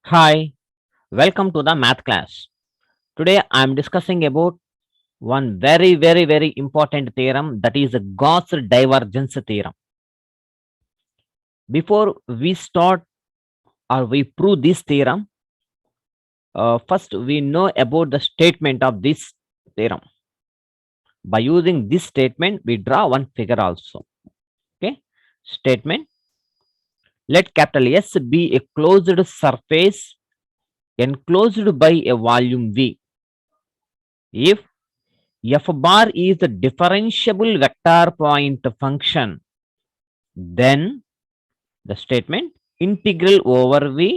Hi, welcome to the math class. Today I am discussing about one very important theorem, that is the Gauss divergence theorem. Before we start or we prove this theorem, first we know about the statement of this theorem. By using this statement, we draw one figure also. Okay, statement: let capital S be a closed surface enclosed by a volume V. If f bar is a differentiable vector point function, then the statement integral over v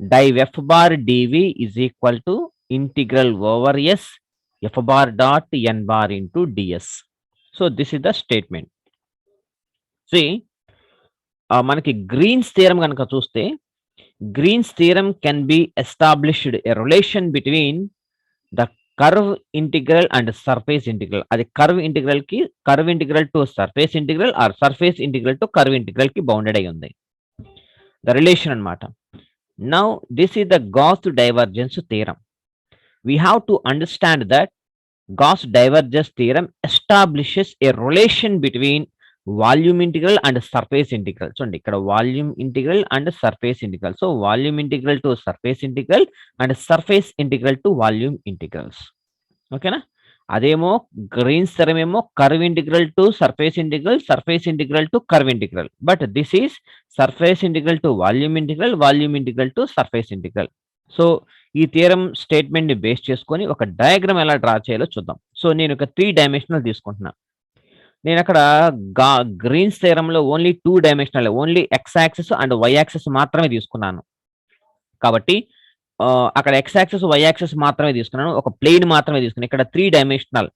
div f bar dv is equal to integral over s f bar dot n bar into ds. So this is the statement. See, మనకి Green's theorem కనుక చూస్తే, Green's theorem can be established a relation between the curve integral and surface integral. అది curve integral to surface integral or surface integral to curve integral కి bounded అయి ఉంది the relation అన్నమాట. Now this is the Gauss divergence theorem. We have to understand that Gauss divergence theorem establishes a relation between volume integral and surface integral. చూడండి, ఇక్కడ volume integral and surface integral. So volume integral to surface integral and surface integral to volume integrals. ఓకేనా? అదేమో Greens theorem ఏమో curve integral to surface integral, surface integral to curve integral. But this is surface integral to volume integral, volume integral to surface integral. So ఈ theorem statement ని base చేసుకొని ఒక diagram ఎలా draw చేయాలో చూద్దాం. So నేను ఒక 3 డైమెన్షనల్ తీసుకుంటున్నా. నేను అక్కడ గ్రీన్స్ థియరంలో only 2 dimensional, only X axis and Y axis మాత్రమే తీసుకున్నాను. కాబట్టి అక్కడ ఎక్స్ యాక్సిస్ వై యాక్సిస్ మాత్రమే తీసుకున్నాను, ఒక ప్లేన్ మాత్రమే తీసుకున్నాను. ఇక్కడ 3 dimensional,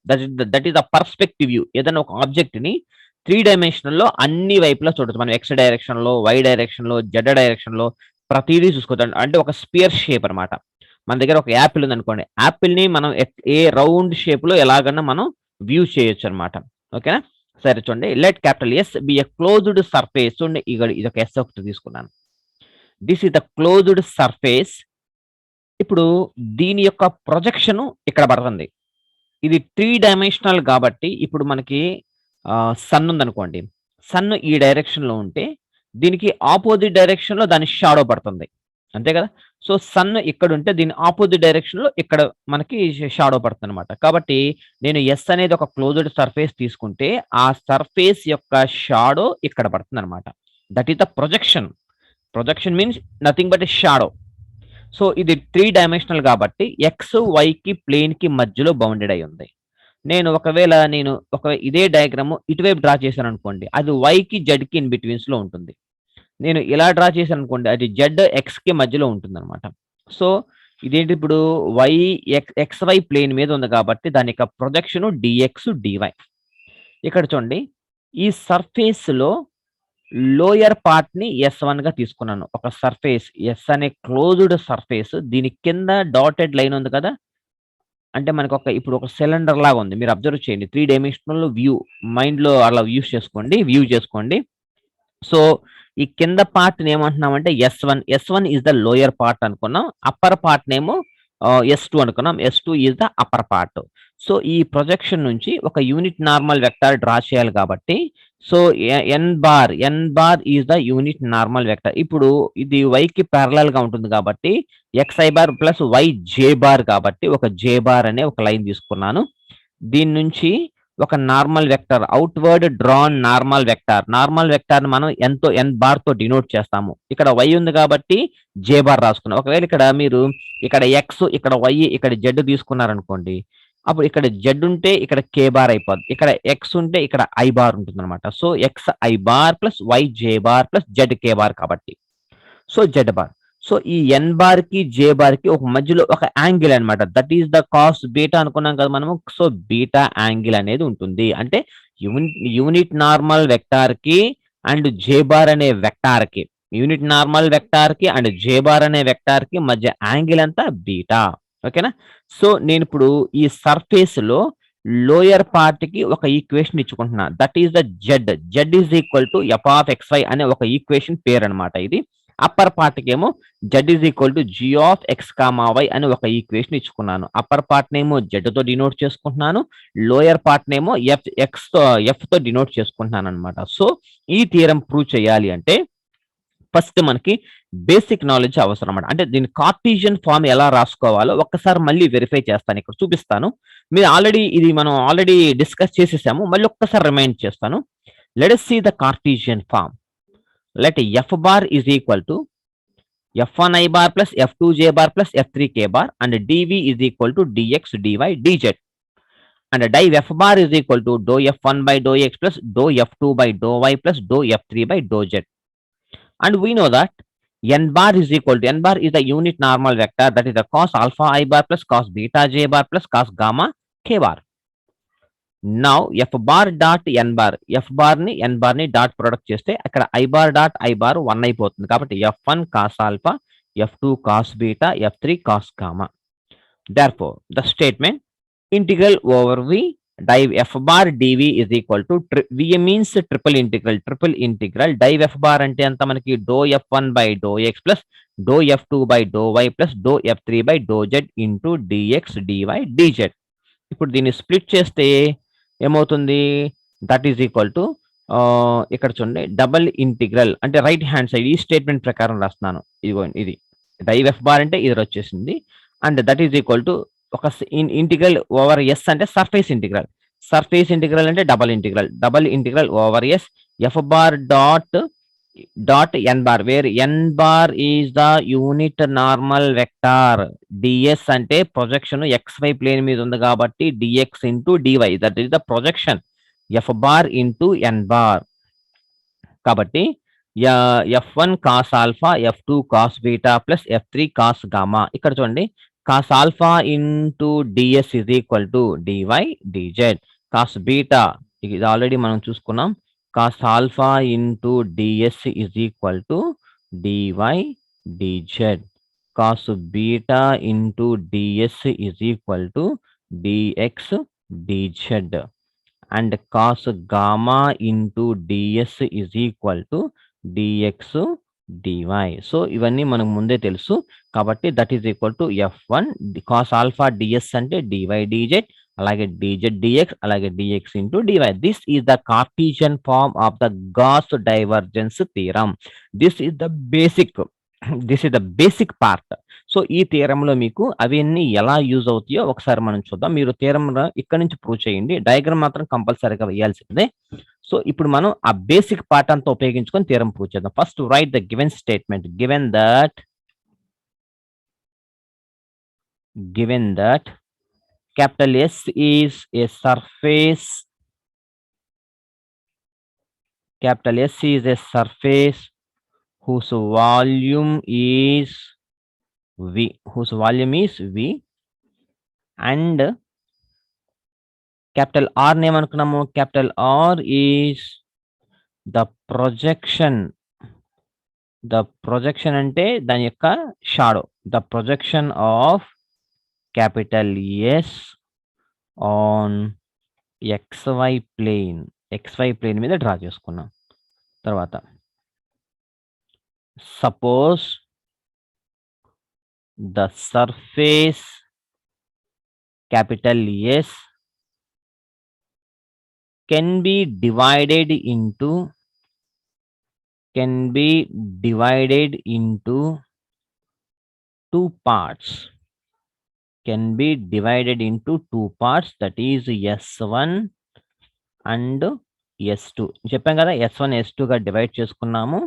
that is the perspective view. ఏదైనా ఒక ఆబ్జెక్ట్ ని 3 డైమెన్షనల్ లో అన్ని వైపులా చూడొచ్చు. మనం ఎక్స్ డైరెక్షన్ లో, వై డైరెక్షన్ లో, జెడ్ డైరెక్షన్ లో ప్రతిదీ చూసుకోవచ్చు. అంటే ఒక స్పియర్ షేప్ అనమాట. మన దగ్గర ఒక యాపిల్ ఉంది అనుకోండి, యాపిల్ ని మనం ఏ రౌండ్ షేప్ లో ఎలాగన్నా మనం వ్యూ చేయొచ్చు అనమాట. ఓకేనా? సరే చూడండి, let capital S be a closed surface. చూడండి, ఇది ఒక ఎస్ ఒకటి తీసుకున్నాను. This is the closed surface. ఇప్పుడు దీని యొక్క ప్రొజెక్షన్ ఇక్కడ పడుతుంది. ఇది 3 డైమెన్షనల్ కాబట్టి ఇప్పుడు మనకి సన్ ఉందనుకోండి, సన్ ఈ డైరెక్షన్ లో ఉంటే దీనికి ఆపోజిట్ డైరెక్షన్ లో దాని షాడో పడుతుంది, అంతే కదా? సో సన్ ఇక్కడ ఉంటే దీని ఆపోజిట్ డైరెక్షన్ లో ఇక్కడ మనకి షాడో పడుతుంది అనమాట. కాబట్టి నేను ఎస్ అనేది ఒక క్లోజ్డ్ సర్ఫేస్ తీసుకుంటే ఆ సర్ఫేస్ యొక్క షాడో ఇక్కడ పడుతుంది అనమాట. That is the projection. Projection means nothing but shadow. So ఇది 3 డైమెన్షనల్ కాబట్టి ఎక్స్ వైకి ప్లేన్ కి మధ్యలో బౌండెడ్ అయి ఉంది. ఒకవేళ ఇదే డయాగ్రామ్ ఇటువైపు డ్రా చేశాను అనుకోండి, అది వైకి జెడ్ కి ఇన్ బిట్వీన్స్ లో ఉంటుంది. నేను ఇలా డ్రా చేశాను అనుకోండి, అది జెడ్ ఎక్స్ కి మధ్యలో ఉంటుంది అనమాట. సో ఇదేంటి, ఇప్పుడు వై ఎక్స్ వై ప్లేన్ మీద ఉంది కాబట్టి దాని యొక్క ప్రొజెక్షన్ డిఎక్స్ డివై. ఇక్కడ చూడండి, ఈ సర్ఫేస్ లో లోయర్ పార్ట్ ని S1 గా తీసుకున్నాను. ఒక సర్ఫేస్ ఎస్ అనే క్లోజ్డ్ సర్ఫేస్, దీని కింద డాటెడ్ లైన్ ఉంది కదా, అంటే మనకు ఇప్పుడు ఒక సిలిండర్ లాగా ఉంది. మీరు అబ్జర్వ్ చేయండి, 3 డైమెన్షనల్ వ్యూ మైండ్ లో అలా వ్యూ చేసుకోండి. సో ఈ కింద పార్ట్ ఏమంటున్నామంటే S one is the lower part అనుకున్నాం. అప్పర్ పార్ట్ నేమో S2 అనుకున్నాం. S2 is the upper part. So ఈ ప్రొజెక్షన్ నుంచి ఒక యూనిట్ నార్మల్ వెక్టర్ డ్రా చేయాలి కాబట్టి, so N bar is the unit normal vector. ఇప్పుడు ఇది y కి ప్యారలల్ గా ఉంటుంది కాబట్టి xi bar plus y j bar కాబట్టి ఒక j బార్ అనే ఒక లైన్ తీసుకున్నాను. దీని నుంచి ఒక normal vector, outward drawn normal vector మనం n బార్ తో డినోట్ చేస్తాము. ఇక్కడ y ఉంది కాబట్టి j బార్ రాసుకున్నాం. ఒకవేళ ఇక్కడ మీరు ఇక్కడ x, ఇక్కడ y, ఇక్కడ z తీసుకున్నారనుకోండి, అప్పుడు ఇక్కడ z ఉంటే ఇక్కడ k బార్ అయిపోద్ది, ఇక్కడ x ఉంటే ఇక్కడ i బార్ ఉంటుంది అనమాట. So xi bar plus y j bar plus z k bar కాబట్టి సో z బార్. సో ఈ n బార్ కి j బార్ కి ఒక మధ్యలో ఒక యాంగిల్ అన్నమాట. That is the cause beta అనుకున్నాం కదా మనము. సో బీటా యాంగిల్ అనేది ఉంటుంది. అంటే యూనిట్ నార్మల్ వెక్టార్ కి అండ్ j బార్ అనే వెక్టార్ కి, యూనిట్ నార్మల్ వెక్టార్ కి అండ్ j బార్ అనే వెక్టార్ కి మధ్య యాంగిల్ అంతా బీటా. ఓకేనా? సో నేను ఇప్పుడు ఈ సర్ఫేస్ లో లోయర్ పార్ట్ కి ఒక ఈక్వేషన్ ఇచ్చుకుంటున్నా. That is the Z is equal to f of xy అనే ఒక ఈక్వేషన్ పేరు అనమాట ఇది. అప్పర్ పార్ట్ కేమో z is equal to g of x comma y అని ఒక ఈక్వేషన్ ఇచ్చుకున్నాను. అప్పర్ పార్ట్ నేమో z తో డినోట్ చేసుకుంటున్నాను. లోయర్ పార్ట్ నేమో f తో డినోట్ చేసుకుంటున్నాను అనమాట. సో ఈ థియరం ప్రూవ్ చేయాలి అంటే ఫస్ట్ మనకి బేసిక్ నాలెడ్జ్ అవసరం అన్నమాట. అంటే దీని కార్టీజియన్ ఫామ్ ఎలా రాసుకోవాలో ఒక్కసారి మళ్ళీ వెరిఫై చేస్తాను. ఇక్కడ చూపిస్తాను. మీరు ఇది మనం ఆల్రెడీ డిస్కస్ చేసేసాము. మళ్ళీ ఒక్కసారి రిమైండ్ చేస్తాను. Let us see the Cartesian form. Let f bar is equal to f1 I bar plus f2 j bar plus f3 k bar and dv is equal to dx dy dz. And div f bar is equal to dou f1 by dou x plus dou f2 by dou y plus dou f3 by dou z. And we know that n bar is equal to, n bar is the unit normal vector, that is the cos alpha I bar plus cos beta j bar plus cos gamma k bar. Now f bar dot n bar, f bar ని dot product చేస్తే అక్కడ i bar dot i bar 1 అయిపోతుంది. కాబట్టి f1 cos alpha, f2 cos beta, f3 cos gamma. Therefore the statement integral over v div f bar dv is equal to v means triple integral div f bar అంటే ఎంత మనకి dou f1 by dou x plus dou f2 by dou y plus dou f3 by dou z into dx dy dz. ఇప్పుడు దీన్ని split చేస్తే ఏమవుతుంది? That is equal to ఇక్కడ చూడండి, double integral అంటే రైట్ హ్యాండ్ సైడ్ ఈ statement ప్రకారం రాస్తున్నాను. ఇదిగోండి, ఇది డైవ్ ఎఫ్ బార్ అంటే ఇది వచ్చేసింది. And that is equal to ఒక ఇంటిగ్రల్ ఓవర్ ఎస్ అంటే సర్ఫేస్ ఇంటిగ్రల్ అంటే double integral over S F bar dot N bar, where N bar is the unit normal vector, d S అంటే projection XY plane మీద ఉంది కాబట్టి d x into d y, that is the projection F bar into N bar. కాబట్టి f1 cos alpha, f2 cos beta plus f3 cos gamma. ఇక్కడ చూడండి, cos alpha into ds is equal to dy dz. cos beta ఇది already మనం చూసుకున్నాం. cos alpha into ds is equal to dy dz. cos beta into ds is equal to dx dz. And cos gamma into ds is equal to dx dy. So ఇవన్నీ మనకు ముందే తెలుసు కాబట్టి that is equal to f1 cos alpha ds అంటే dy dz, అలాగే dz dx, అలాగే dx into dy. This is the Cartesian form of the Gauss divergence theorem. This is the basic part. So ఈ థియరంలో మీకు అవన్నీ ఎలా use అవుతాయో ఒకసారి మనం చూద్దాం. మీరు థియరం ఇక్కడ నుంచి ప్రూవ్ చేయండి, డయాగ్రామ్ మాత్రం కంపల్సరీగా వేయాల్సిందే. సో ఇప్పుడు మనం ఆ బేసిక్ పార్ట్ అంతా ఉపయోగించుకొని థియరం ప్రూవ్ చేద్దాం. First right the given statement. Given that capital S is a surface, capital S is a surface whose volume is V, and capital R name అనుకున్నాము. capital R is the projection అంటే దాని యొక్క shadow, the projection of capital S on XY plane మీద draw చేసుకున్నాం. తర్వాత suppose the surface capital S can be divided into two parts. Can be divided into two parts, that is S1 and S2. చెప్పాం కదా, S1 S2 గా divide చేసుకున్నాము.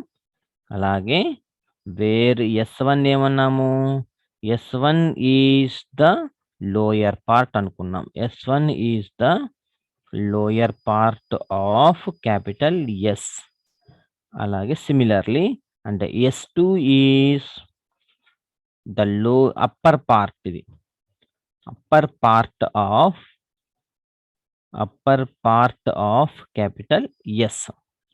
అలాగే where S1 ఏమన్నాము, S1 is the lower part అనుకున్నాం. S1 is the lower part of capital S. అలాగే similarly అంటే S2 is the upper part, ఇది upper part of capital S.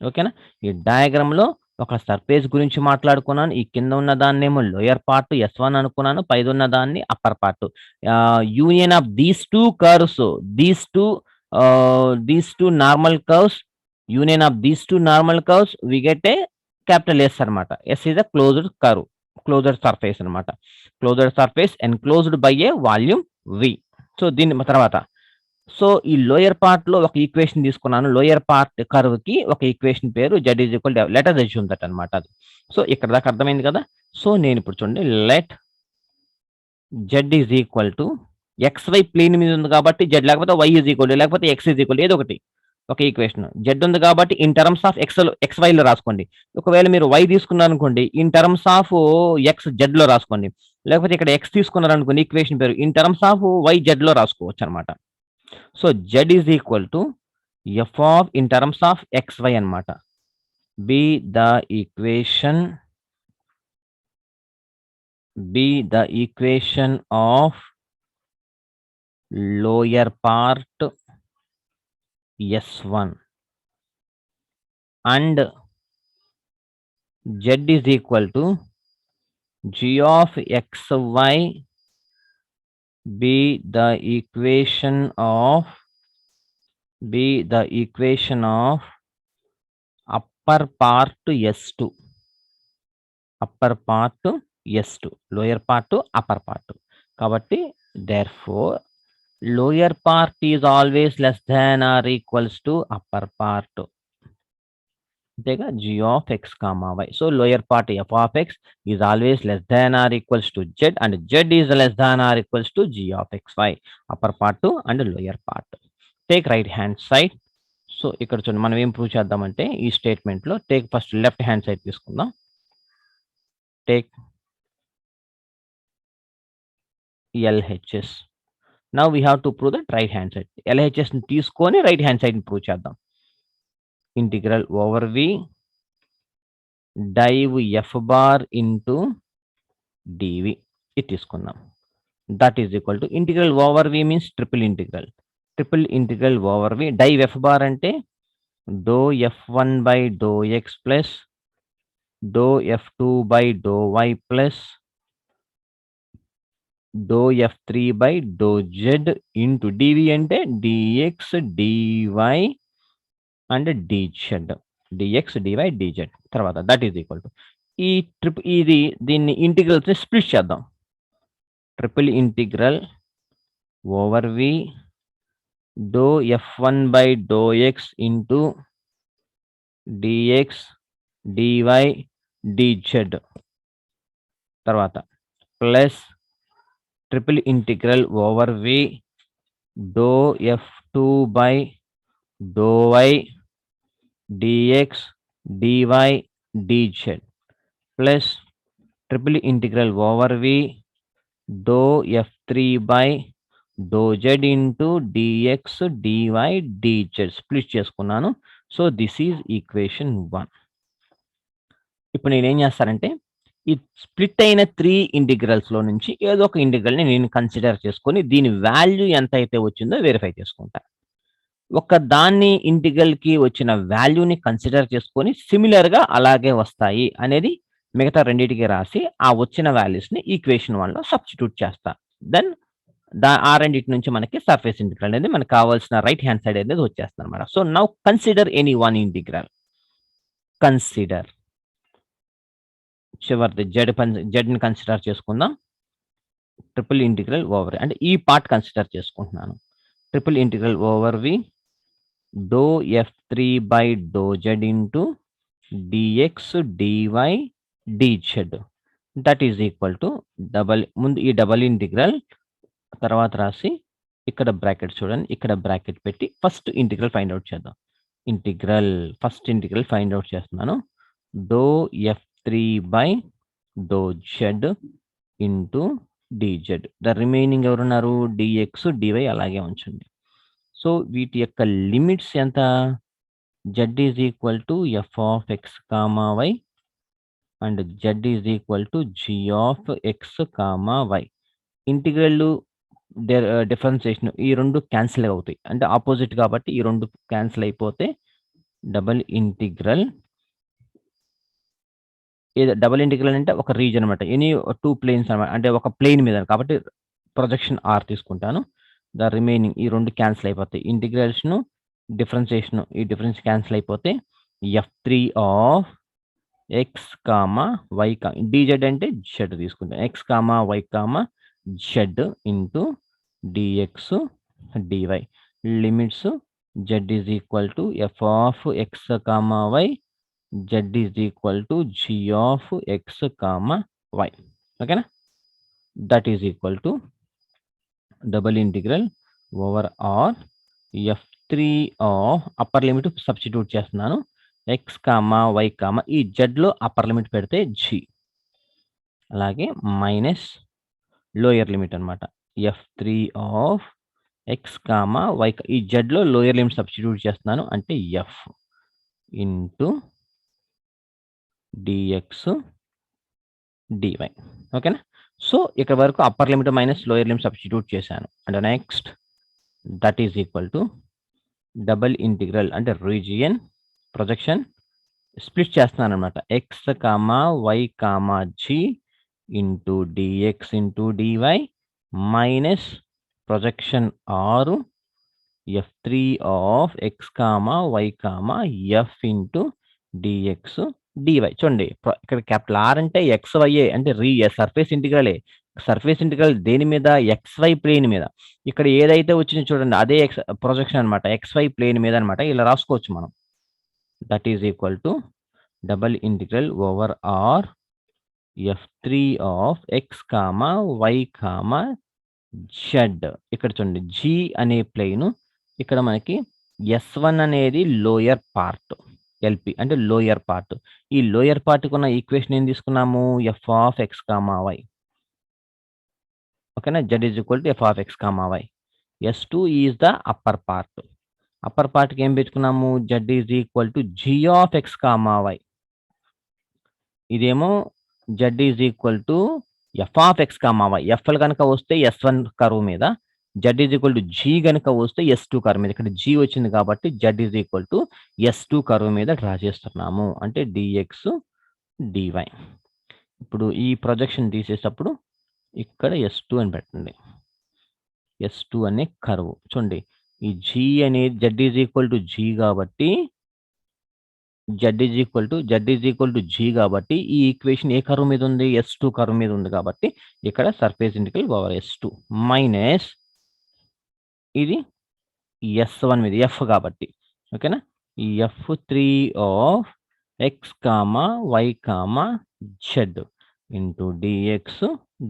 ఓకేనా? ఈ డయాగ్రామ్ లో ఒక సర్ఫేస్ గురించి మాట్లాడుకున్నాను. ఈ కింద ఉన్న దాన్ని ఏమో లోయర్ పార్ట్ S1 అనుకున్నాను, పైన ఉన్న దాన్ని upper part. Union of these two curves, these two normal curves, union of these two normal curves we get a capital S అనమాట. S is a closed curve, closed surface అనమాట. Closed surface enclosed by a volume V. So దీని తర్వాత so ఈ lower part లో ఒక equation తీసుకున్నాను. Lower part curve కి ఒక ఈక్వేషన్ పేరు z is equal let us assume that అనమాట. అది సో ఇక్కడ దాకా అర్థమైంది కదా. సో నేను ఇప్పుడు చూడండి, let z is equal to xy plane మీద ఉంది కాబట్టి z, లేకపోతే y ఈజ్ ఈక్వల్ లేకపోతే x ఈజ్ ఈక్వల్ ఏదో ఒకటి ఒక ఈక్వేషన్. z ఉంది కాబట్టి ఇన్ టర్మ్స్ ఆఫ్ xy లో రాసుకోండి. ఒకవేళ మీరు y తీసుకున్నారనుకోండి ఇన్ టర్మ్స్ ఆఫ్ z లో రాసుకోండి. లేకపోతే ఇక్కడ x తీసుకున్నారనుకోండి ఈక్వేషన్ పేరు ఇన్ టర్మ్స్ ఆఫ్ z లో రాసుకోవచ్చు అనమాట. So z is equal to f of in terms of xy అనమాట. Be the equation of lower part S1 and z is equal to g of xy be the equation of upper part S2, lower part to upper part. కాబట్టి therefore lower part is always less than or equals to upper part. అంతేగా, g of x comma y. So lower part f of x is always less than or equals to z and z is less than or equals to g of xy. upper part and lower part. Take right hand side. So ఇక్కడ చూడండి మనం ఏం prove చేద్దామంటే ఈ statement లో take first left hand side తీసుకుందాం. Take LHS. Now we have to prove that right hand side. LHS ని తీసుకొని రైట్ హ్యాండ్ సైడ్ ని ప్రూవ్ చేద్దాం. Integral over V div F bar into dv ఇది తీసుకుందాం. That is equal to integral over V means triple integral over V div F bar అంటే do f1 by doe X plus doe f2 by doe Y plus doe f3 by do z into dv అంటే dx dy and dx dy dz. తర్వాత that is equal to దీన్ని integrals split చేద్దాం. Triple integral over we do f1 by doe X into dx dy dz. తర్వాత plus triple integral over we do f2 by doe Y dx dy dz plus triple integral over we do f3 by do z into dx dy dz split చేసుకున్నాను. So this is equation 1. ఇప్పుడు నేనేం చేస్తానంటే ఈ split అయిన 3 integrals లో నుంచి ఏదో ఒక ఇంటిగ్రల్ ని నేను కన్సిడర్ చేసుకొని దీని వాల్యూ ఎంత అయితే వచ్చిందో వెరిఫై చేసుకుంటా. ఒక దాన్ని ఇంటిగ్రల్ కి వచ్చిన వాల్యూని కన్సిడర్ చేసుకొని సిమిలర్ గా అలాగే వస్తాయి అనేది మిగతా రెండింటికి రాసి ఆ వచ్చిన వాల్యూస్ ని ఈక్వేషన్ 1 లో సబ్స్టిట్యూట్ చేస్తా. దెన్ ఆ రెండింటి నుంచి మనకి సర్ఫేస్ ఇంటిగ్రల్ అనేది మనకు కావాల్సిన రైట్ హ్యాండ్ సైడ్ అనేది వచ్చేస్తుంది అనమాట. So now consider any one integral. Consider చివరిది జెడ్ ని కన్సిడర్ చేసుకుందాం. ట్రిపుల్ ఇంటిగ్రల్ ఓవర్ అంటే ఈ పార్ట్ కన్సిడర్ చేసుకుంటున్నాను. Triple integral over we do f3 by do z into dx dy dz. That is equal to ముందు ఈ double integral తర్వాత రాసి ఇక్కడ బ్రాకెట్ చూడండి, ఇక్కడ బ్రాకెట్ పెట్టి ఫస్ట్ ఇంటిగ్రల్ ఫైండ్ అవుట్ చేద్దాం. ఫస్ట్ ఇంటిగ్రల్ ఫైండ్ అవుట్ చేస్తున్నాను. Do f3 by do z into dz. The remaining ఎవరున్నారు dx dy అలాగే ఉంచండి. సో వీటి యొక్క లిమిట్స్ ఎంత? z is equal to f of x comma y and z is equal to g of x comma y. Integral differentiation ఈ రెండు cancel అవుతాయి, అంటే ఆపోజిట్ కాబట్టి ఈ రెండు క్యాన్సిల్ అయిపోతే డబల్ ఇంటిగ్రల్ అంటే ఒక రీజన్ అనమాట. ఎనీ 2 ప్లేన్స్ అనమాట, అంటే ఒక ప్లేన్ మీద కాబట్టి ప్రొజెక్షన్ ఆర్ తీసుకుంటాను. ద రిమైనింగ్ ఈ రెండు క్యాన్సిల్ అయిపోతాయి. ఇంటిగ్రేషన్ డిఫరెన్సియేషన్ ఈ డిఫరెన్స్ క్యాన్సిల్ అయిపోతే f3 of X comma Y dz అంటే జెడ్ తీసుకుంటాం. X comma why comma Z into dx dy. Limits Z is equal to F of X comma Y, Z is equal to G of X comma Y. ఓకేనా? That is equal to double integral over R f3 of upper limit substitute చేస్తున్నాను. X comma why comma ఈ జెడ్లో upper limit పెడితే G, అలాగే minus lower limit అనమాట. f3 of X comma why ఈ జెడ్లో lower limit substitute చేస్తున్నాను అంటే F into dx dy. ఓకేనా? So ఇక్కడ వరకు upper limit minus lower limit substitute చేశాను. And next that is equal to double integral అంటే రీజియన్ ప్రొజెక్షన్ స్ప్లిట్ చేస్తున్నాను అనమాట. X comma why comma G into dx into dy minus projection R f3 of X comma why comma F into dx dy. చూడండి ఇక్కడ capital R అంటే X వైఏ అంటే surface ఇంటిగ్రలే. Surface integral దేని మీద? X Y plane మీద. ఇక్కడ ఏదైతే వచ్చిందో చూడండి అదే ఎక్స్ ప్రొజెక్షన్ అనమాట, ఎక్స్ వై ప్లేన్ మీద అనమాట. ఇలా రాసుకోవచ్చు మనం. That is equal to double integral over R f3 of X comma why comma Z. ఇక్కడ చూడండి జీ అనే ప్లేన్, ఇక్కడ మనకి S1 అనేది లోయర్ పార్ట్, ఎల్పి అంటే లోయర్ పార్ట్. ఈ లోయర్ పార్ట్ ఉన్న ఈక్వేషన్ ఏం తీసుకున్నాము? F of X comma Y. ఓకేనా? Z is equal to F of X comma Y. S2 is the upper part. Upper పార్ట్కి ఏం పెట్టుకున్నాము? Z is equal to G of X comma Y. ఇదేమో Z is equal to F of X comma Y. FL కనుక వస్తే S1 curve మీద, Z is equal to G కనుక వస్తే S2 curve మీద. ఇక్కడ జీ వచ్చింది కాబట్టి Z is equal to S2 curve మీద డ్రా చేస్తున్నాము అంటే డిఎక్స్ డివై. ఇప్పుడు ఈ ప్రొజెక్షన్ తీసేటప్పుడు ఇక్కడ S2 అని పెట్టండి. S2 అనే కర్వ్ చూడండి. ఈ జీ అనేది Z is equal to G కాబట్టి Z is equal to G కాబట్టి ఈ ఈక్వేషన్ ఏ కర్వ్ మీద ఉంది? S2 కర్వ్ మీద ఉంది కాబట్టి ఇక్కడ surface integral over S2 minus ఇది S1 మీద ఎఫ్ కాబట్టి. ఓకేనా? ఈ f3 of X comma why comma Z into dx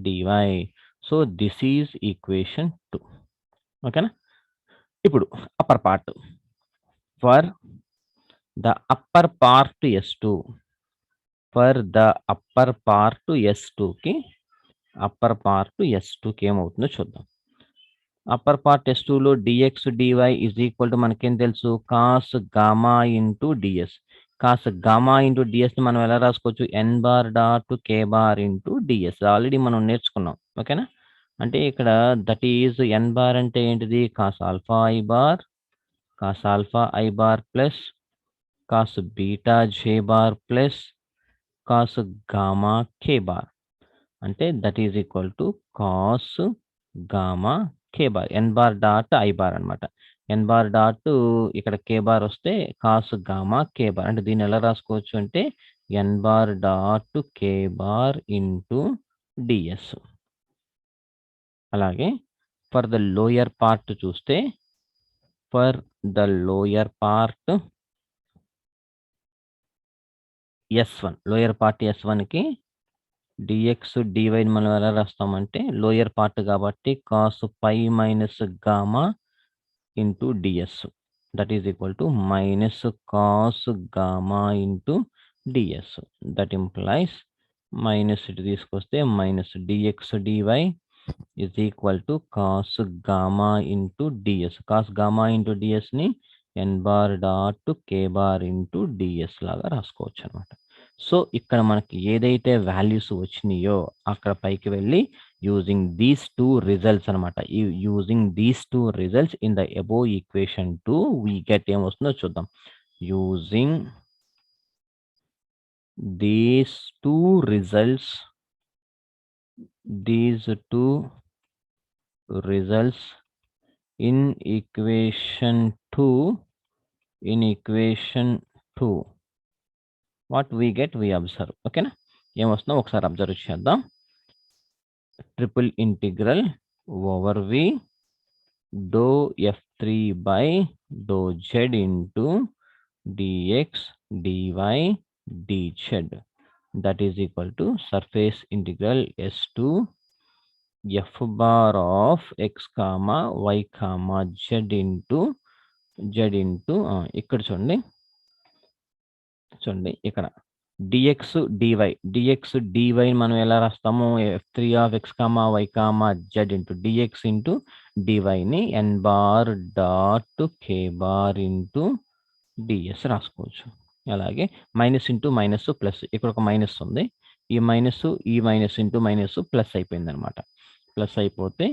dy. So this is equation 2. ఓకేనా? ఇప్పుడు upper part for the upper part S2 for the upper part S2కి upper part S2కి ఏమవుతుందో చూద్దాం. అప్పర్ పార్ట్ S2లో dx dy is equal to మనకేం తెలుసు? Cos gamma into ds. Cos gamma into డిఎస్ని మనం ఎలా రాసుకోవచ్చు? N bar dot k bar into ds. Already మనం నేర్చుకున్నాం. ఓకేనా? అంటే ఇక్కడ దట్ ఈజ్ ఎన్ బార్ అంటే ఏంటిది? Cos alpha i bar, cos alpha i bar plus cos beta j bar plus cos gamma k bar. అంటే that is equal to cos gamma k bar. N bar dot i bar అనమాట. N bar dot ఇక్కడ k bar వస్తే cos gamma k bar. అంటే దీన్ని ఎలా రాసుకోవచ్చు అంటే n bar dot k bar into ds. అలాగే ఫర్ ద లోయర్ పార్ట్ చూస్తే for the lower part S1 lower part S1కి డిఎక్స్ డివైని మనం ఎలా రాస్తామంటే లోయర్ పార్ట్ కాబట్టి cos pi minus gamma into ds. That is equal to minus cos gamma into ds. That implies minus ఇటు తీసుకొస్తే minus dx dy is equal to cos gamma into ds. Cos gamma into డిఎస్ని n bar dot k bar into ds లాగా రాసుకోవచ్చు అనమాట. So ఇక్కడ మనకి ఏదైతే values వచ్చినాయో అక్కడ పైకి వెళ్ళి యూజింగ్ దీస్ టూ రిజల్ట్స్ అనమాట. Using these two results in the above equation 2 we get ఏమొస్తుందో చూద్దాం. Using these two results in equation 2 what we get we observe. ఓకేనా? ఏమొస్తుందో ఒకసారి అబ్జర్వ్ చేద్దాం. Triple integral over we do f3 by do z into dx dy dz that is equal to surface integral s2 f bar of x comma y comma z into ఇక్కడ చూడండి ఇక్కడ dx dy మనం ఎలా రాస్తాము? f3 of x comma y comma z into dx into dy ని n bar dot k bar into ds రాసుకోవచ్చు. అలాగే minus into minus plus, ఇక్కడ ఒక మైనస్ ఉంది, ఈ మైనస్ ఇంటూ మైనస్ ప్లస్ అయిపోయింది అనమాట. ప్లస్ అయిపోతే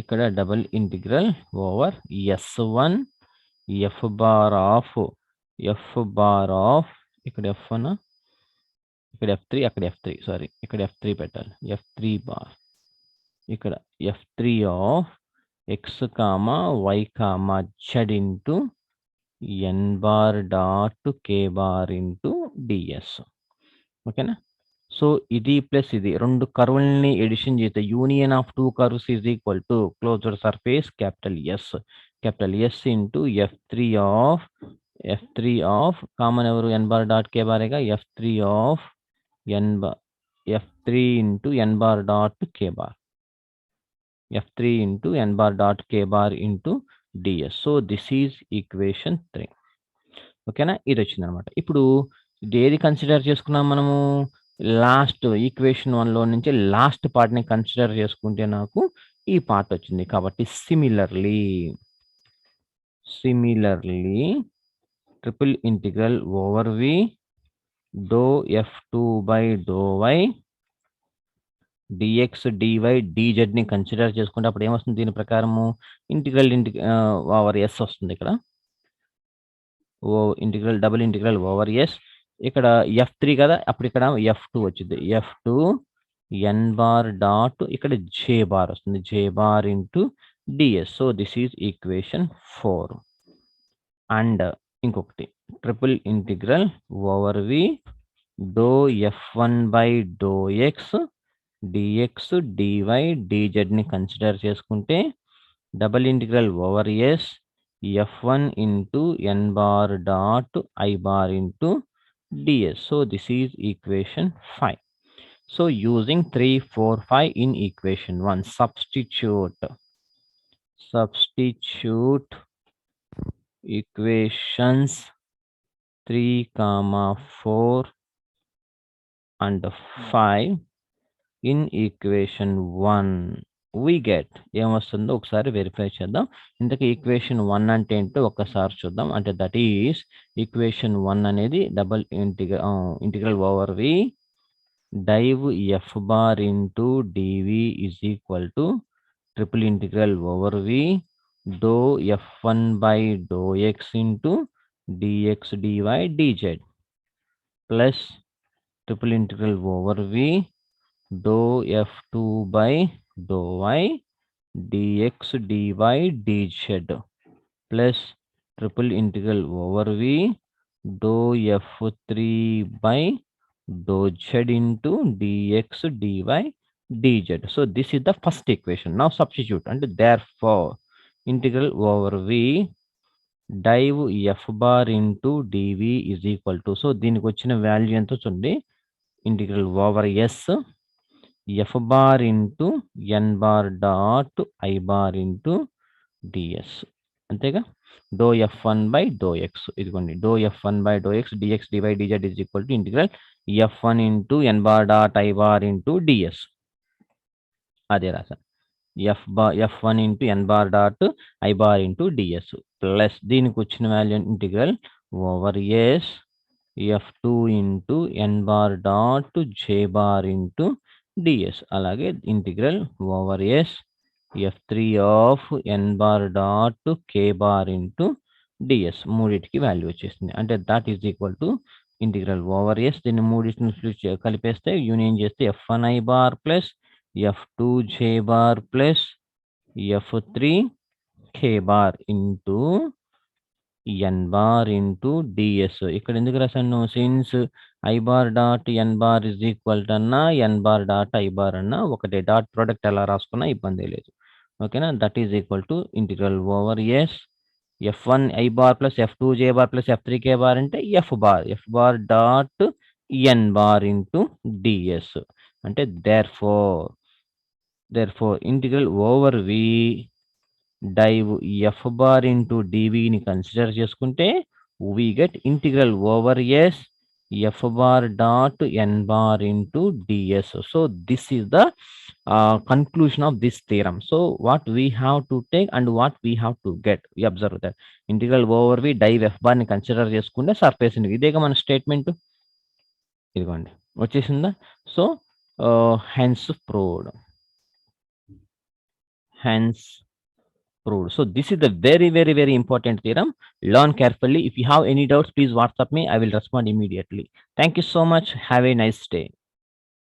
ఇక్కడ double integral over s1 f bar of ఇక్కడ f1 ఇక్కడ f3 అక్కడ f3 సారీ ఇక్కడ f3 పెట్టాలి, f3 బార్ ఇక్కడ f3 of x comma y comma z into n bar dot k bar into ds. ఓకేనా? సో ఇది ప్లస్ ఇది రెండు కర్వ్‌లని ఎడిషన్ చేస్తే union of 2 curves is equal to closed surface capital S into f3 of common ఎవరు n bar dot k బారేగా f3 of f3 into n bar dot k bar f3 into n bar dot k bar into ds. So this is equation 3. ఓకేనా? ఇది వచ్చిందనమాట. ఇప్పుడు ఏది consider చేసుకున్నాం మనము? Last equation 1లో నుంచి last పార్ట్‌ని కన్సిడర్ చేసుకుంటే నాకు ఈ పార్ట్ వచ్చింది. కాబట్టి similarly triple integral over we do f2 by do y dx dy dz ని కన్సిడర్ చేసుకుంటే అప్పుడు ఏమొస్తుంది? దీని ప్రకారము ఇంటిగ్రల్ ఓవర్ s వస్తుంది ఇక్కడ. డబుల్ ఇంటిగ్రల్ ఓవర్ s ఇక్కడ f3 కదా, అప్పుడు ఇక్కడ f2 వచ్చింది. f2 n బార్ డాట్ ఇక్కడ j బార్ వస్తుంది, j bar into ds. So this is equation 4. And ఇంకొకటి triple integral over we do f1 by do x dx dy dz ని consider చేసుకుంటే double integral over s f1 into n bar dot I bar into ds. So this is equation 5. So using 3, 4, 5 in equation 1, substitute equations 3, 4 and 5 in equation 1. We get ఏమొస్తుందో ఒకసారి verify చేద్దాం. ఇంతకీ equation 1 అంటే ఏంటో ఒక్కసారి చూద్దాం. అంటే that is equation 1 అనేది double integral over V div f bar into dv is equal to triple integral over we do f1 by do x into dx dy dz plus triple integral over we do f2 by do y dx dy dz plus triple integral over we do f3 by do z into dx dy dz. So this is the first equation. Now substitute and therefore integral over v dive f bar into dv is equal to, so దీనికి వచ్చిన value ఎంత చూడండి, integral over s f bar into n bar dot I bar into ds. అంతేగా? Do f1 by do x, ఇదిగోండి do f1 by do x dx dy dz is equal to integral f1 into n bar dot I bar into ds. అదే రాసాను, f1 into n bar dot I bar into ds plus దీనికి వచ్చిన value integral over s f2 into n bar dot j bar into ds. అలాగే integral over s f3 of n bar dot k bar into ds. మూడింటికి value వచ్చేసింది. అంటే that is equal to integral over s, దీన్ని మూడింటిని కలిపేస్తే union చేస్తే f1 I bar plus f2 j bar plus f3 k bar into n bar into ds. ఇక్కడ ఎందుకు రాశాను? Since I bar dot n bar is equal to అన్నా n bar dot I bar అన్నా ఒకటే. Dot product ఎలా రాసుకున్నా ఇబ్బంది లేదు. ఓకేనా? That is equal to integral over s f1 I bar plus f2 j bar plus f3 k bar అంటే f bar dot n bar into ds. అంటే therefore integral over v div f bar into dvని consider చేసుకుంటే we get integral over s f bar dot n bar into ds. So this is the conclusion of this theorem. So what we have to take and what we have to get, we observe that integral over v div f bar ని consider చేసుకుంటే surface ఇదేగా మన statement. ఇదిగోండి వచ్చేసిందా? So hence proved. So this is the very important theorem. Learn carefully. If you have any doubts, please WhatsApp me. I will respond immediately. Thank you so much. Have a nice day.